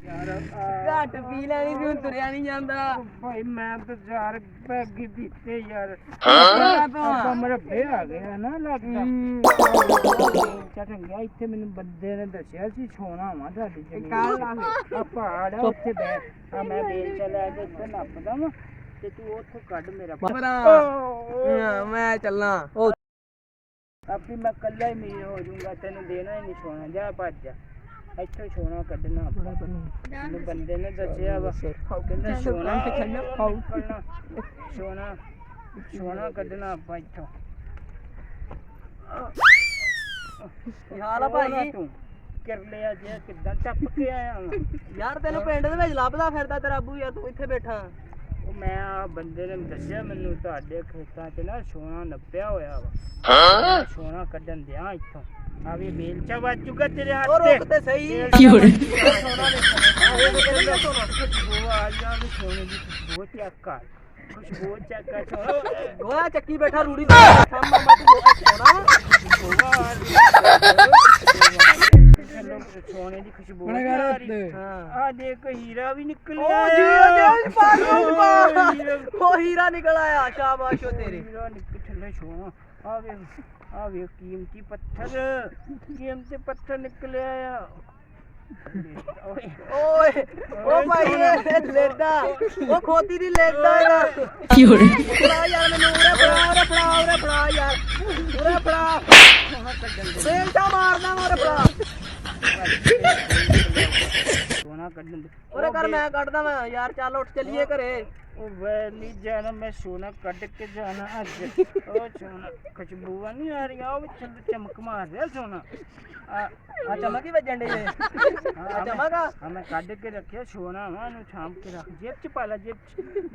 ਘੱਟ ਪੀ ਲੈਣੀ ਸੀ, ਤੁਰਿਆ ਨਹੀਂ ਜਾਂਦਾ ਭਾਈ ਮੈਂ ਤਾਂ 4 ਪੈਗ ਹੀ ਪੀਤੇ ਯਾਰ। ਆਪਾਂ ਮੇਰਾ ਫੇਰ ਆ ਗਿਆ ਨਾ ਲੱਗਦਾ। ਚੰਗਾ ਇੱਥੇ ਮੈਨੂੰ ਬੰਦੇ ਨੇ ਦੱਸਿਆ ਸੀ ਸੋਨਾ ਵਾ ਤੁਹਾਡੀ ਜ਼ਮੀਨ ਆ ਪਹਾੜ ਆ ਉੱਥੇ ਬੈ ਆ ਮੈਂ ਬੇਲ ਚ ਲੈ ਕੇ ਇੱਥੇ ਨੱਪਦਾ ਵਾ ਤੇ ਤੂੰ ਉੱਥੋਂ ਕੱਢ ਮੇਰਾ ਮੈਂ ਚੱਲਾਂ ਆਪੀ ਮੈਂ ਕੱਲਾ ਹੀ ਮੀਰ ਹੋ ਜਾਊਂਗਾ, ਤੈਨੂੰ ਦੇਣਾ ਹੀ ਨਹੀਂ ਸੋਨਾ। ਜਾ ਭੱਜ ਜਾ ਇੱਥੋਂ ਸੋਨਾ ਕੱਢਣਾ ਮੈਨੂੰ ਬੰਦੇ ਨੇ ਦੱਸਿਆ ਵਾ, ਕਹਿੰਦਾ ਸੋਨਾ ਸੋਨਾ ਸੋਨਾ ਕੱਢਣਾ ਆਪਾਂ ਇੱਥੋਂ। ਕੀ ਹਾਲ ਆ ਭਾਈ? ਤੂੰ ਕਰ ਲਿਆ ਜੇ ਕਿੱਦਾਂ ਟੱਪ ਕੇ ਆਇਆ ਵਾ ਯਾਰ ਤੈਨੂੰ ਪਿੰਡ ਦੇ ਵਿੱਚ ਲੱਭਦਾ ਫਿਰਦਾ ਤੇਰਾ ਬੂ ਯਾਰ, ਤੂੰ ਇੱਥੇ ਬੈਠਾ। ਉਹ ਮੈਂ ਆ ਬੰਦੇ ਨੇ ਦੱਸਿਆ ਮੈਨੂੰ ਤੁਹਾਡੇ ਖੇਤਾਂ 'ਚ ਨਾ ਸੋਨਾ ਨੱਪਿਆ ਹੋਇਆ ਵਾ, ਸੋਨਾ ਕੱਢਣ ਦਿਆਂ ਇੱਥੋਂ। ਆ ਵੀ ਬੇਲਚਾ ਵੱਜ ਚੁੱਕਾ ਤੇਰੇ ਹੱਥ ਉਹ ਤੇ। ਰੁਕ ਤੇ ਸਹੀ ਖੁਸ਼ਬੂ ਆ ਜਾ ਵੀ ਸੋਨੇ ਦੀ ਖੁਸ਼ਬੂ ਚੈੱਕ ਕਰ, ਖੁਸ਼ਬੂ ਚੈੱਕ ਕਰ ਸੋਨਾ। ਗੋਆ ਚੱਕੀ ਬੈਠਾ ਰੂੜੀ ਤੇ ਬੈਠਾ ਮਾਮਾ ਤੂੰ ਸੋਨਾ ਸੋਨੇ ਦੀ ਖੁਸ਼ਬੂ ਆ ਦੇਖ ਹੀਰਾ ਵੀ ਨਿਕਲਿਆ। ਉਹ ਹੀਰਾ ਨਿਕਲ ਆਇਆ, ਸ਼ਾਬਾਸ਼ ਓ ਤੇਰੇ। ਹੀਰਾ ਨਿਕਲ ਥੱਲੇ ਸੋਨਾ ਆ ਵੇ ਕੀਮਤੀ ਪੱਥਰ ਨਿਕਲਿਆ ਆ। ਓਏ ਉਹ ਭਾਈ ਇਹ ਲੈਦਾ, ਉਹ ਖੋਤੀ ਦੀ ਲੈਦਾ ਹੈਗਾ। ਫੜਾ ਯਾਰ ਮੈਨੂੰ ਉਰੇ ਫੜਾ ਯਾਰ, ਉਰੇ ਫੜਾ ਬੇਲਟਾ ਮਾਰਦਾ ਉਰੇ ਫੜਾ। ਸੋਨਾ ਕੱਢਣ ਦੇ ਉਰੇ ਕਰ, ਮੈਂ ਕੱਢਦਾ ਮੈਂ ਯਾਰ। ਚੱਲ ਉੱਠ ਚੱਲੀਏ ਘਰੇ। ਉਹ ਵੇ ਨਹੀਂ ਜਾਣਾ, ਮੈਂ ਸੋਨਾ ਕੱਢ ਕੇ ਜਾਣਾ ਅੱਜ। ਉਹ ਸੋਨਾ ਖੁਸ਼ਬੂਆਂ ਨਹੀਂ ਆ ਰਹੀਆਂ, ਉਹ ਚਮਕ ਮਾਰ ਰਿਹਾ ਸੋਨਾ। ਆ ਚਮਕ ਹੀ ਵੱਜਣ ਡੇ ਆ ਚਮਕ ਆ। ਮੈਂ ਕੱਢ ਕੇ ਰੱਖਿਆ ਸੋਨਾ ਵਾ, ਨੂੰ ਛਾਂਪ ਕੇ ਰੱਖ, ਜੇਬ ਚ ਪਾ ਲਾ, ਜੇਬ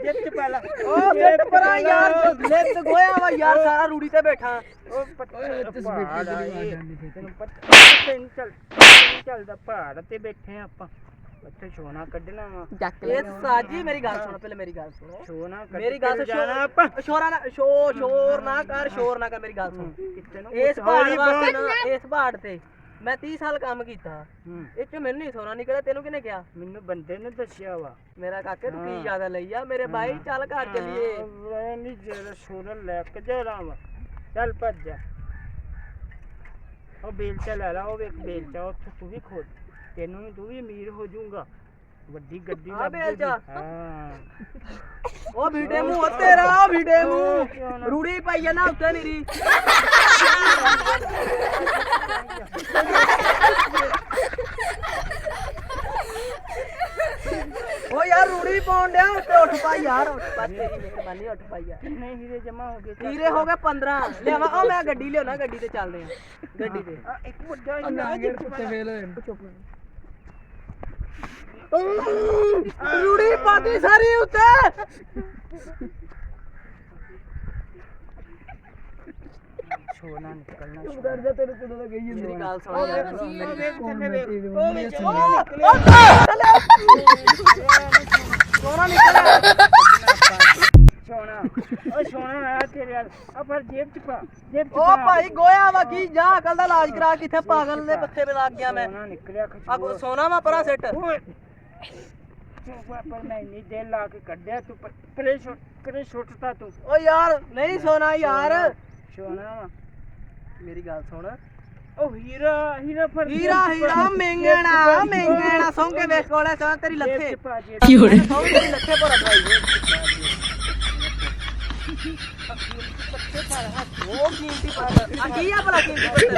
ਚ ਪਾ ਲਾ। ਉਹ ਜੇਬ ਪਰਾਂ ਯਾਰ, ਲਿੱਤ ਗੋਇਆ ਵਾ ਯਾਰ, ਸਾਰਾ ਰੂੜੀ ਤੇ ਬੈਠਾ। ਉਹ ਪਹਾੜ ਆ ਇਹ, ਤੈਨੂੰ ਪਤਾ ਚੱਲਦਾ ਪਹਾੜ ਤੇ ਬੈਠੇ ਆਪਾਂ, ਉੱਥੇ ਸੋਨਾ ਕੱਢਣਾ ਵਾ। ਇਹ ਸਾਜੀ ਮੇਰੀ ਗੱਲ ਸੁਣ, ਪਹਿਲੇ ਮੇਰੀ ਗੱਲ ਸੁਣ। ਸੋਨਾ ਮੇਰੀ ਗੱਲ ਜਾਣਾ ਸੁਣ, ਆਪਾਂ। ਸ਼ੋਰ ਨਾ ਕਰ, ਮੇਰੀ ਗੱਲ ਸੁਣ। ਇਸ ਪਹਾੜ ਵਾਸਤੇ ਨਾ, ਇਸ ਪਹਾੜ ਤੇ ਮੈਂ 30 ਸਾਲ ਕੰਮ ਕੀਤਾ, ਇਹ ਚ ਮੈਨੂੰ ਨਹੀਂ ਸੋਨਾ ਨਿਕਲਿਆ। ਤੈਨੂੰ ਕਿਹਨੇ ਕਿਹਾ? ਮੈਨੂੰ ਬੰਦੇ ਨੇ ਦੱਸਿਆ ਵਾ। ਮੇਰਾ ਕਾਕੇ ਤੂੰ ਕੀ ਜ਼ਿਆਦਾ ਲਈ ਆ ਮੇਰੇ ਬਾਈ, ਚੱਲ ਘਰ ਚੱਲੀਏ। ਨਹੀਂ ਜਿਹੜਾ ਸੋਨਾ ਲੈ ਕੇ ਜਾਣਾ ਵਾ, ਚੱਲ ਭੱਜ ਜਾ। ਉਹ ਬੇਲਚਾ ਲੈ ਲਾ, ਉਹ ਵੇਖ ਬੇਲਚਾ, ਉੱਥੇ ਤੂੰ ਵੀ ਖੋਦ, ਤੂੰ ਵੀ ਅਮੀਰ ਹੋ ਜਾਊਗਾ। ਵੱਡੀ ਗੱਡੀ ਆ ਬੇਲਚਾ। ਹਾਂ ਉਹ ਵੀਡੇ ਮੂੰਹ ਤੇਰਾ, ਵੀਡੇ ਮੂੰਹ ਰੂੜੀ ਪਾਈ ਆ ਨਾ ਉੱਤੇ ਨੀਰੀ। ਉਹ ਯਾਰ ਰੂੜੀ ਪਾਉਣ ਡਿਆ ਉੱਤੇ, ਉੱਠ ਪਾ ਯਾਰ, ਉੱਠ ਪਾ, ਤੇਰੀ ਮਿਹਰਬਾਨੀ, ਉੱਠ ਪਾ ਯਾਰ। ਕਿੰਨੇ ਹੀਰੇ ਜਮਾ ਹੋ ਗਏ? ਹੀਰੇ ਹੋ ਗਏ 15। ਲਿਆਵਾ ਉਹ ਮੈਂ ਗੱਡੀ ਲਿਆਉਣਾ, ਗੱਡੀ ਤੇ ਚੱਲਦੇ ਆ। ਗੱਡੀ ਤੇ ਇੱਕ ਵੱਡਾ ਰੂੜੀ ਪਾਤੀ ਸਾਰੀ ਉੱਤੇ। ਸੋਨਾ ਨਿਕਲਣਾ। ਤੈਨੂੰ ਕਿਦੋਂ ਦਾ ਗਈ ਮੇਰੀ ਗੱਲ ਸੁਣ ਯਾਰ। ਸੋਨਾ ਨਿਕਲਿਆ, ਸੋਨਾ ਉਹ ਸੋਨਾ ਆਇਆ ਤੇਰੇ ਨਾਲ। ਆ ਪਰ ਜੇਬ ਚ ਪਾ, ਜੇਬ ਚ ਉਹ ਭਾਈ ਗੋਇਆ ਵਾ ਕੀ, ਜਾ ਅਕਲ ਦਾ ਇਲਾਜ ਕਰਾ। ਕਿੱਥੇ ਪਾਗਲ ਦੇ ਪੱਥੇ ਤੇ ਲੱਗ ਗਿਆ ਮੈਂ। ਸੋਨਾ ਨਿਕਲਿਆ। ਆ ਸੋਨਾ ਵਾ ਪਰਾਂ ਸਿੱਟ। ਪਰ ਮੈਂ ਇੰਨੀ ਦੇਰ ਲਾ ਕੇ ਕੱਢਿਆ, ਤੂੰ ਕਰੇ ਸੁੱਟਤਾ ਤੂੰ। ਓ ਯਾਰ ਨਹੀਂ ਸੋਨਾ ਯਾਰ, ਸੋਨਾ ਵਾ। ਮੇਰੀ ਗੱਲ ਸੁਣ। ਉਹ ਹੀਰਾ ਮਹਿੰਗਣਾ ਸੌਂ ਕੇ ਵੇਖ ਕੋਲੇ ਸੋਨਾ ਤੇਰੀ ਲੱਥੇ। ਕੀ ਹੋ ਰਿਹਾ? ਸੌਂ ਤੇਰੀ ਲੱਥੇ ਭਰਾ ਭਾਈ। ਉਹ ਕੀਮਤੀ ਪੱਥਰ ਆ ਕੀ ਆ ਭਲਾ? ਕੀਮਤੀ ਪੱਥਰ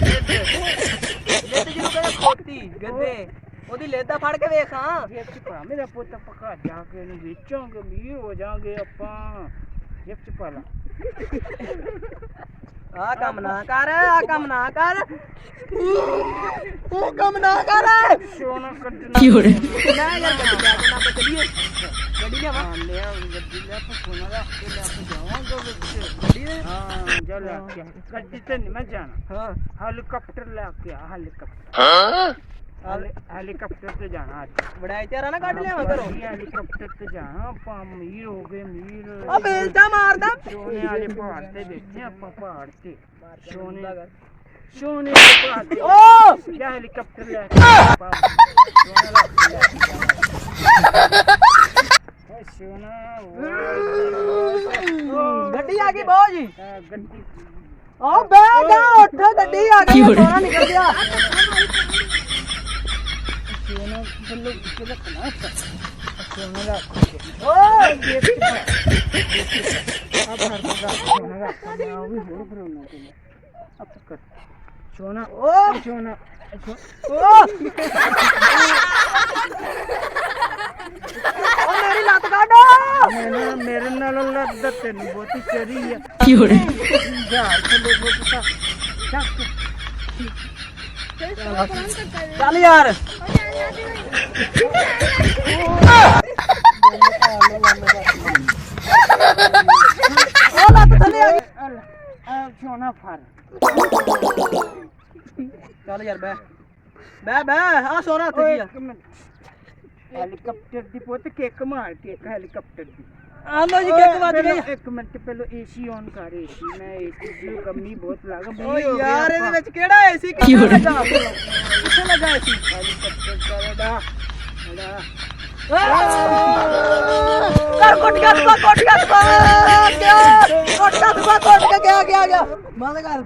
ਲਿੱਤ ਜਿਹਨੂੰ ਕਹਿੰਦੇ ਖੋਤੀ ਗੱਦੇ, ਉਹਦੀ ਲੇਦਾ ਫੜ ਕੇ ਵੇਖ। ਹਾਂ ਜੇਬ ਚ ਪਾ ਮੇਰਾ ਪੁੱਤ, ਪਕਾ ਜਾ ਕੇ ਇਹਨੂੰ ਵੇਚਾਂਗੇ, ਅਮੀਰ ਹੋ ਜਾਾਂਗੇ ਆਪਾਂ। ਜੇਬ ਚ ਪਾ ਲਾ। ਆ ਕੰਮ ਨਾ ਕਰ, ਆ ਕੰਮ ਨਾ ਕਰ, ਉਹ ਕੰਮ ਨਾ ਕਰ। ਸੋਨਾ ਕੱਢਣਾ। ਕੀ ਹੋ ਰਿਹਾ? ਨਾ ਯਾਰ ਗੱਡੀ ਲੈ ਕੇ ਨਾ ਆਪਾਂ ਚੱਲੀਏ। ਗੱਡੀ ਲਿਆਵਾਂ, ਗੱਡੀ ਲੈ ਆਪਾਂ ਸੋਨਾ ਰੱਖ ਕੇ ਲੈ ਕੇ ਜਾਵਾਂਗੇ ਵਿੱਚ। ਗੱਡੀ ਦੇ ਹਾਂ ਜਾ ਲੈ ਕੇ। ਗੱਡੀ ਤੇ ਨਹੀਂ ਮੈਂ ਜਾਣਾ। ਹਾਂ ਹੈਲੀਕਾਪਟਰ ਲੈ ਕੇ ਆ, ਹੈਲੀਕਾਪਟਰ। ਹੈਲੀਕਾਪਟਰ ਤੇ ਜਾਣਾ ਅੱਜ। ਬੜਾ ਤੇਰਾ ਨਾ ਕੱਢ ਲਿਆਵਾਂ ਘਰੋਂ। ਹੈਲੀਕਾਪਟਰ ਤੇ ਜਾਣਾ ਆਪਾਂ, ਅਮੀਰ ਹੋ ਗਏ ਅਮੀਰ। ਆ ਬੇਲਚਾ ਮਾਰਦਾ। ਸੋਨੇ ਵਾਲੇ ਪਹਾੜ ਤੇ ਬੈਠੇ ਆਪਾਂ, ਪਹਾੜ ਤੇ ਸੋਨੇ ਵਾਲੇ ਪਹਾੜ ਤੇ। ਓ ਹੈਲੀਕਾਪਟਰ ਲੈ ਕੇ ਆਪਾਂ ਸੋਨਾ ਰੱਖ ਲਿਆ। ਸੋਨਾ ਗੱਡੀ ਆ ਗਈ ਬਾਊ ਜੀ ਗੱਡੀ ਓ ਬਹਿ ਜਾ ਉੱਠ ਗੱਡੀ ਆ ਗਈ ਸੋਨਾ ਨਿਕਲ ਗਿਆ ਸੋਨਾ ਬੱਲੋ ਕਿੱਥੇ ਰੱਖਣਾ ਸੋਨਾ ਦਾ ਓਏ ਆ ਭਰ ਦਾ ਸੋਨਾ ਦਾ ਮੈਂ ਉਹ ਵੀ ਹੋਰ ਭਰਉਣਾ ਤੇ ਅਪ ਕਰ ਸੋਨਾ ਓ ਸੋਨਾ ਓ ਮੇਰੀ ਲੱਤ ਕੱਢ ਮੇਰੇ ਨਾਲ ਲੱਦ ਤੈਨੂੰ ਬਹੁਤੀ ਚਰੀ ਆ ਕੀ ਹੋ ਰਿਹਾ ਜਾ ਥੱਲੇ ਬੋਤਾ ਚੱਕ ਚੱਲ ਯਾਰ ਉਹ ਲੱਤ ਥੱਲੇ ਆ ਗਈ ਆ ਸੋਨਾ ਫੜ ਚੱਲ ਯਾਰ ਬਹਿ ਆ ਸੋਨਾ ਹੱਥ ਜੀ ਆ ਹੈਲੀਕਾਪਟਰ ਦੀ ਪੁੱਤ ਕਿੱਕ ਮਾਰ ਕੇ ਹੈਲੀਕਾਪਟਰ ਦੀ ਆਂਦਾ ਜੀ ਕਿੱਕ ਵੱਜ ਗਈ ਇੱਕ ਮਿੰਟ ਪਹਿਲਾਂ ਏਸੀ ਔਨ ਕਰ ਏਸੀ ਮੈਂ ਏਸੀ ਦੀ ਕਮੀ ਬਹੁਤ ਲੱਗ ਓ ਯਾਰ ਇਹਦੇ ਵਿੱਚ ਕਿਹੜਾ ਏਸੀ ਕਿੱਥੇ ਲੱਗਾ ਕਿੱਥੇ ਲੱਗਾ ਏਸੀ ਹੈਲੀਕਾਪਟਰ ਦਾ ਕਰ ਕੁੱਟ ਗਿਆ ਗਿਆ ਬੰਦ ਕਰ